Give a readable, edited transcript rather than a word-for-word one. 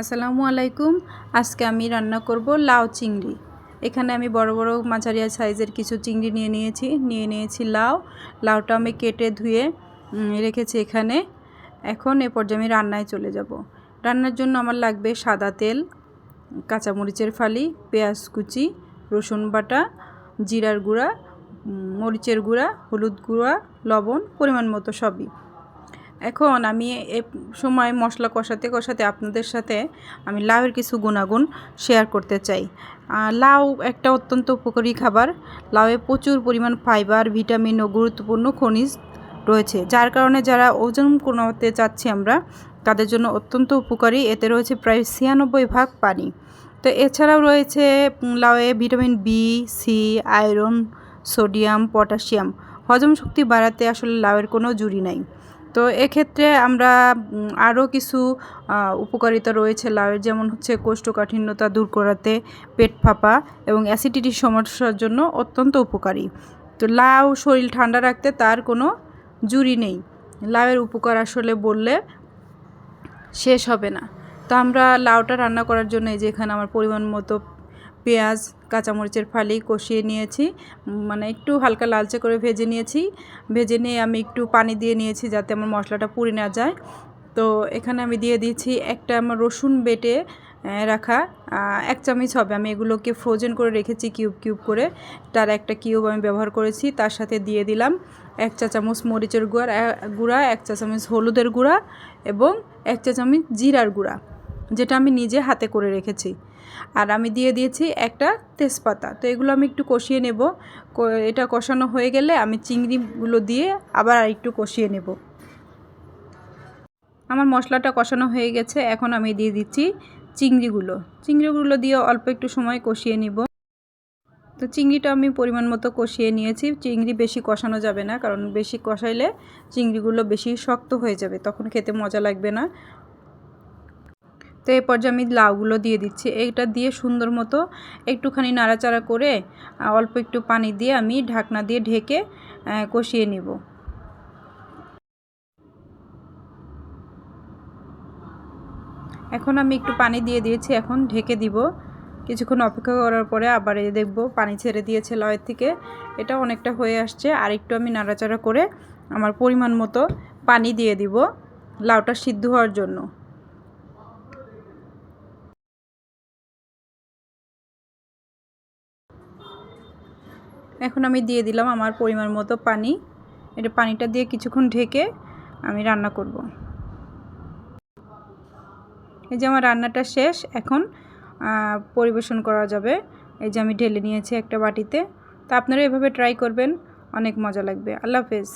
আসসালামু আলাইকুম। আজকে আমি রান্না করব লাউ চিংড়ি। এখানে আমি বড় বড় মাঝারি সাইজের কিছু চিংড়ি নিয়ে নিয়েছি লাউটা আমি কেটে ধুয়ে রেখেছি এখানে। এখন এ পর্যায়ে আমি রান্নায় চলে যাব। রান্নার জন্য আমার লাগবে সাদা তেল, কাঁচামরিচের ফালি, পেঁয়াজ কুচি, রসুন বাটা, জিরার গুঁড়া, মরিচের গুঁড়া, হলুদ গুঁড়া, লবণ পরিমাণ মতো সবই। এখন আমি এ সময় মশলা কষাতে কষাতে আপনাদের সাথে আমি লাউয়ের কিছু গুণাগুণ শেয়ার করতে চাই। লাউ একটা অত্যন্ত উপকারী খাবার। লাউয়ে প্রচুর পরিমাণ ফাইবার, ভিটামিন ও গুরুত্বপূর্ণ খনিজ রয়েছে, যার কারণে যারা ওজন কমাতে চাচ্ছি আমরা তাদের জন্য অত্যন্ত উপকারী। এতে রয়েছে প্রায় 96% পানি। তো এছাড়াও রয়েছে লাউয়ে vitamin B, C, iron, sodium, potassium. হজম শক্তি বাড়াতে আসলে লাউয়ের কোনো জুড়ি নাই। তো এক্ষেত্রে আমরা আরও কিছু উপকারিতা রয়েছে লাউয়ের, যেমন হচ্ছে কোষ্ঠকাঠিন্যতা দূর করাতে, পেট ফাঁপা এবং অ্যাসিডিটির সমস্যার জন্য অত্যন্ত উপকারী। তো লাউ শরীর ঠান্ডা রাখতে তার কোনো জুড়ি নেই। লাউয়ের উপকার আসলে বললে শেষ হবে না। তো আমরা লাউটা রান্না করার জন্য এই যে এখানে আমার পরিমাণ মতো পেঁয়াজ, কাঁচামরিচের ফালি কষিয়ে নিয়েছি, মানে একটু হালকা লালচে করে ভেজে নিয়েছি। ভেজে নিয়ে আমি একটু পানি দিয়ে নিয়েছি যাতে আমার মশলাটা পুড়ে না যায়। তো এখানে আমি দিয়ে দিয়েছি একটা আমার রসুন বেটে রাখা 1 চামচ হবে। আমি এগুলোকে ফ্রোজেন করে রেখেছি কিউব করে, তার একটা কিউব আমি ব্যবহার করেছি। তার সাথে দিয়ে দিলাম 1 চা চামচ মরিচের গুঁড়া, 1 চা চামচ হলুদের গুঁড়া এবং 1 চা চামচ জিরার গুঁড়া, যেটা আমি নিজে হাতে করে রেখেছি। আর আমি দিয়ে দিয়েছি একটা তেজপাতা। তো এগুলো আমি একটু কষিয়ে নেব। এটা কষানো হয়ে গেলে আমি চিংড়িগুলো দিয়ে আবার একটু কষিয়ে নেব। আমার মশলাটা কষানো হয়ে গেছে। এখন আমি দিয়ে দিচ্ছি চিংড়িগুলো দিয়ে অল্প একটু সময় কষিয়ে নিব। তো চিংড়িটা আমি পরিমাণ মতো কষিয়ে নিয়েছি। চিংড়ি বেশি কষানো যাবে না, কারণ বেশি কষাইলে চিংড়িগুলো বেশি শক্ত হয়ে যাবে, তখন খেতে মজা লাগবে না। তো এই পর্যায়ে আমি লাউগুলো দিয়ে দিচ্ছি। এইটা দিয়ে সুন্দর মতো একটুখানি নাড়াচাড়া করে অল্প একটু পানি দিয়ে আমি ঢাকনা দিয়ে ঢেকে কষিয়ে নিব। এখন আমি একটু পানি দিয়ে দিয়েছি, এখন ঢেকে দিব। কিছুক্ষণ অপেক্ষা করার পরে আবার দেখব পানি ছেড়ে দিয়েছে লাউয়ের থেকে। এটা অনেকটা হয়ে আসছে। আর একটু আমি নাড়াচাড়া করে আমার পরিমাণ মতো পানি দিয়ে দিব লাউটা সিদ্ধ হওয়ার জন্য। এখন আমি দিয়ে দিলাম আমার পরিমাণ মতো পানি। এটা পানিটা দিয়ে কিছুক্ষণ ঢেকে আমি রান্না করব। এই যে আমার রান্নাটা শেষ। এখন পরিবেশন করা যাবে। এই যে আমি ঢেলে নিয়েছি একটা বাটিতে। তো আপনারা এভাবে ট্রাই করবেন, অনেক মজা লাগবে। আল্লাহ হাফেজ।